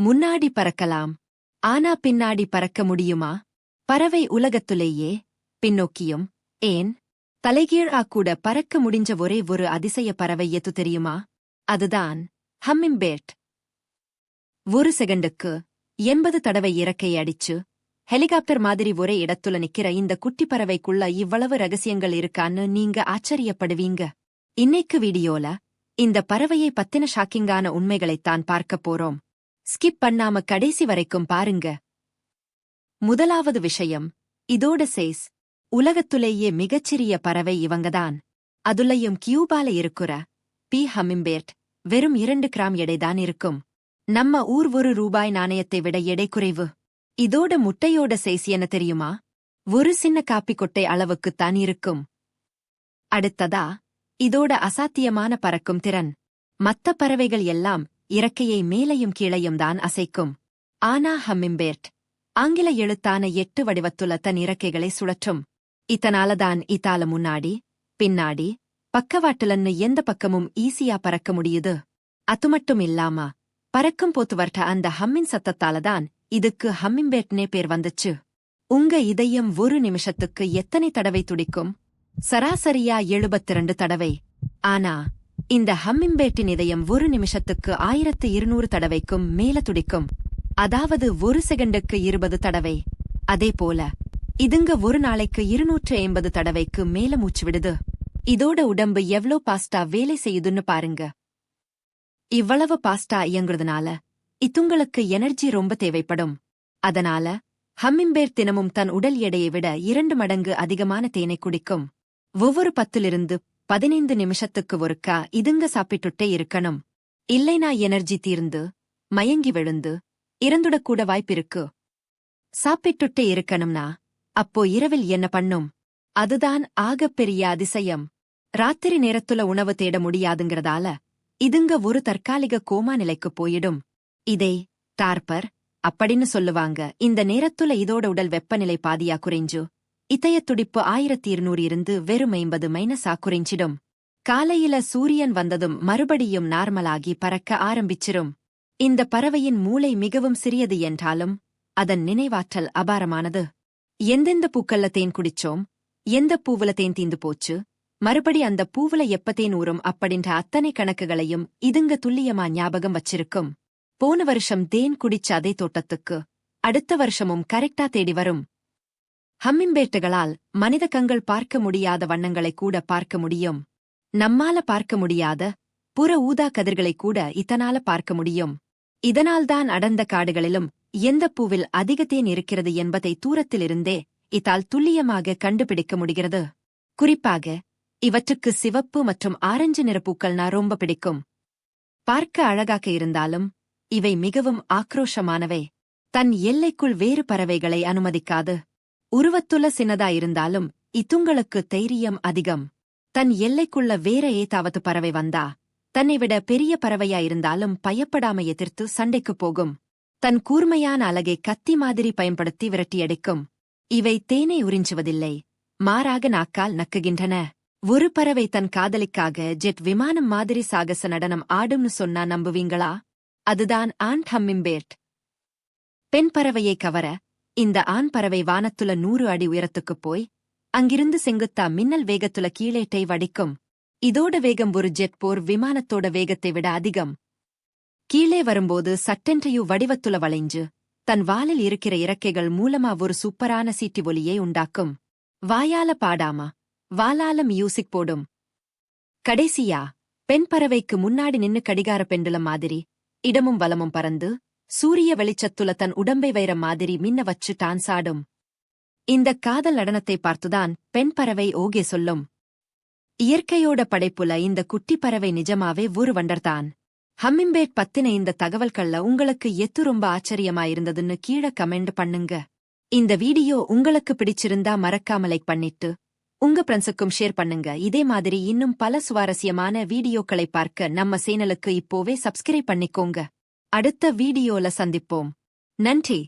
முன்னாடி பறக்கலாம். ஆனா பின்னாடி பறக்க முடியுமா? பறவை உலகத்துலேயே பின்னோக்கியும் ஏன் தலைகீழா கூட பறக்க முடிஞ்ச ஒரே ஒரு அதிசய பறவை எது தெரியுமா? அதுதான் ஹம்மிங்பேர்ட். ஒரு செகண்டுக்கு 80 தடவை இறக்கையை அடிச்சு ஹெலிகாப்டர் மாதிரி ஒரே இடத்துல நிக்கிற இந்த குட்டி பறவைக்குள்ள இவ்வளவு ரகசியங்கள் இருக்கான்னு நீங்க ஆச்சரியப்படுவீங்க. இன்னைக்கு வீடியோல இந்த பறவையை பத்தின ஷாக்கிங்கான உண்மைகளைத்தான் பார்க்க போறோம். ஸ்கிப் பண்ணாம கடைசி வரைக்கும் பாருங்க. முதலாவது விஷயம், இதோட சைஸ். உலகத்துலேயே மிகச்சிறிய பறவை இவங்கதான். அதுலயும் கியூபால இருக்குற ஹம்மிங்பேர்ட் வெறும் 2 கிராம் எடைதான் இருக்கும். நம்ம ஊர் ₹1 நாணயத்தை விட எடை குறைவு. இதோட முட்டையோட சைஸ் என்ன தெரியுமா? ஒரு சின்ன காப்பி கொட்டை அளவுக்குத்தான் இருக்கும். அடுத்ததா, இதோட அசாத்தியமான பறக்கும் திறன். மத்த பறவைகள் எல்லாம் இறக்கையை மேலையும் கீழையும் தான் அசைக்கும். ஆனா ஹம்மிங்பேர்ட் ஆங்கில எழுத்தான 8 வடிவத்துள்ள தன் இறக்கைகளை சுழற்றும். இதனாலதான் இதால முன்னாடி பின்னாடி பக்கவாட்டுலன்னு எந்த பக்கமும் ஈஸியா பறக்க முடியுது. அதுமட்டும் இல்லாம பறக்கும் போத்து வர்ற அந்த ஹம்மின் சத்தத்தாலதான் இதுக்கு ஹம்மிங்பேர்ட்னே பேர் வந்துச்சு. உங்க இதயம் ஒரு நிமிஷத்துக்கு எத்தனை தடவை துடிக்கும்? சராசரியா 72 தடவை. ஆனா இந்த ஹம்மிங்பேர்ட்டின் இதயம் ஒரு நிமிஷத்துக்கு 1200 தடவைக்கும் மேல துடிக்கும். அதாவது ஒரு செகண்டுக்கு 20 தடவை. அதேபோல இதுங்க ஒரு நாளைக்கு 280 தடவைக்கு மேல மூச்சு விடுது. இதோட உடம்பு எவ்ளோ பாஸ்டா வேலை செய்யுதுன்னு பாருங்க. இவ்வளவு பாஸ்டா இயங்குறதுனால இதுங்களுக்கு எனர்ஜி ரொம்ப தேவைப்படும். அதனால ஹம்மிங்பேர்ட் தினமும் தன் உடல் எடையை விட 2 மடங்கு அதிகமான தேனை குடிக்கும். ஒவ்வொரு 10 - 15 நிமிஷத்துக்கு ஒருக்கா இதுங்க சாப்பிட்டுட்டே இருக்கணும். இல்லைனா எனர்ஜி தீர்ந்து மயங்கி விழுந்து இறந்துடக்கூட வாய்ப்பிருக்கு. சாப்பிட்டுட்டே இருக்கணும்னா அப்போ இரவில் என்ன பண்ணும்? அதுதான் ஆகப்பெரிய அதிசயம். ராத்திரி நேரத்துல உணவு தேட முடியாதுங்கிறதால இதுங்க ஒரு தற்காலிக கோமா நிலைக்கு போயிடும். இதே டார்பர் அப்படின்னு சொல்லுவாங்க. இந்த நேரத்துல இதோட உடல் வெப்பநிலை பாதியா குறைஞ்சு இதயத் துடிப்பு 1200 இருந்து வெறும் 50 - குறைஞ்சிடும். காலையில சூரியன் வந்ததும் மறுபடியும் நார்மலாகி பறக்க ஆரம்பிச்சிரும். இந்த பறவையின் மூளை மிகவும் சிறியது என்றாலும் அதன் நினைவாற்றல் அபாரமானது. எந்தெந்த பூக்கள்ல தேன் குடிச்சோம், எந்த பூவுல தேன் தீந்து போச்சு, மறுபடி அந்த பூவுல எப்ப தேன் ஊறும் அப்படின்ற அத்தனை கணக்குகளையும் இதுங்க துல்லியமா ஞாபகம் வச்சிருக்கும். போன வருஷம் தேன் குடிச்ச அதே தோட்டத்துக்கு அடுத்த வருஷமும் கரெக்டா தேடி வரும். ஹம்மிங்பேர்ட்டுகளால் மனித கண்கள் பார்க்க முடியாத வண்ணங்களை கூட பார்க்க முடியும். நம்மால பார்க்க முடியாத புற ஊதா கதிர்களை கூட இதனால பார்க்க முடியும். இதனால்தான் அடர்ந்த காடுகளிலும் எந்த பூவில் அதிக தேன் இருக்கிறது என்பதை தூரத்திலிருந்தே இதால் துல்லியமாக கண்டுபிடிக்க முடிகிறது. குறிப்பாக இவற்றுக்கு சிவப்பு மற்றும் ஆரஞ்சு நிற பூக்கள்னா ரொம்ப பிடிக்கும். பார்க்க அழகாக இருந்தாலும் இவை மிகவும் ஆக்ரோஷமானவை. தன் எல்லைக்குள் வேறு பறவைகளை அனுமதிக்காது. உருவத்துல சின்னதா இருந்தாலும் இதுங்களுக்கு தைரியம் அதிகம். தன் எல்லைக்குள்ள வேற ஏதாவது பறவை வந்தா தன்னை விட பெரிய பறவையா இருந்தாலும் பயப்படாம எதிர்த்து சண்டைக்கு போகும். தன் கூர்மையான அலகை கத்தி மாதிரி பயன்படுத்தி விரட்டியடிக்கும். இவை தேனை உறிஞ்சுவதில்லை, மாறாக நாக்கால் நக்குகின்றன. ஒரு பறவை தன் காதலிக்காக ஜெட் விமானம் மாதிரி சாகச நடனம் ஆடும்னு சொன்னா நம்புவீங்களா? அதுதான் ஆண் ஹம்மிங்பேர்ட். பெண் பறவையை கவர இந்த ஆண் பறவை வானத்துல 100 அடி உயரத்துக்குப் போய் அங்கிருந்து செங்குத்தா மின்னல் வேகத்துல கீழேட்டை வடிக்கும். இதோட வேகம் ஒரு ஜெட் போர் விமானத்தோட வேகத்தை விட அதிகம். கீழே வரும்போது சட்டென்றையு வடிவத்துல வளைஞ்சு தன் வாலில் இருக்கிற இறக்கைகள் மூலமா ஒரு சூப்பரான சீட்டி ஒலியை உண்டாக்கும். வாயால பாடாமா வாலால மியூசிக் போடும். கடைசியா பெண் பறவைக்கு முன்னாடி நின்னு கடிகார பெண்டுலம் மாதிரி இடமும் வலமும் பறந்து சூரிய வெளிச்சத்துல தன் உடம்பை வைர மாதிரி மின்ன வச்சு டான்ஸ் ஆடும். இந்த காதல் நடனத்தை பார்த்துதான் பெண் பறவை ஓகே சொல்லும். இயற்கையோட படைப்புல இந்த குட்டி பறவை நிஜமாவே ஒரு வண்டர்தான். ஹம்மிங்பேர்ட் பத்தின இந்த தகவல்கள்ல உங்களுக்கு எது ரொம்ப ஆச்சரியமா இருந்ததுன்னு கீழே கமெண்ட் பண்ணுங்க. இந்த வீடியோ உங்களுக்கு பிடிச்சிருந்தா மறக்காம லைக் பண்ணிட்டு உங்க ஃப்ரெண்ட்ஸுக்கும் ஷேர் பண்ணுங்க. இதே மாதிரி இன்னும் பல சுவாரஸ்யமான வீடியோக்களை பார்க்க நம்ம சேனலுக்கு இப்போவே சப்ஸ்கிரைப் பண்ணிக்கோங்க. அடுத்த வீடியோல சந்திப்போம். நன்றி.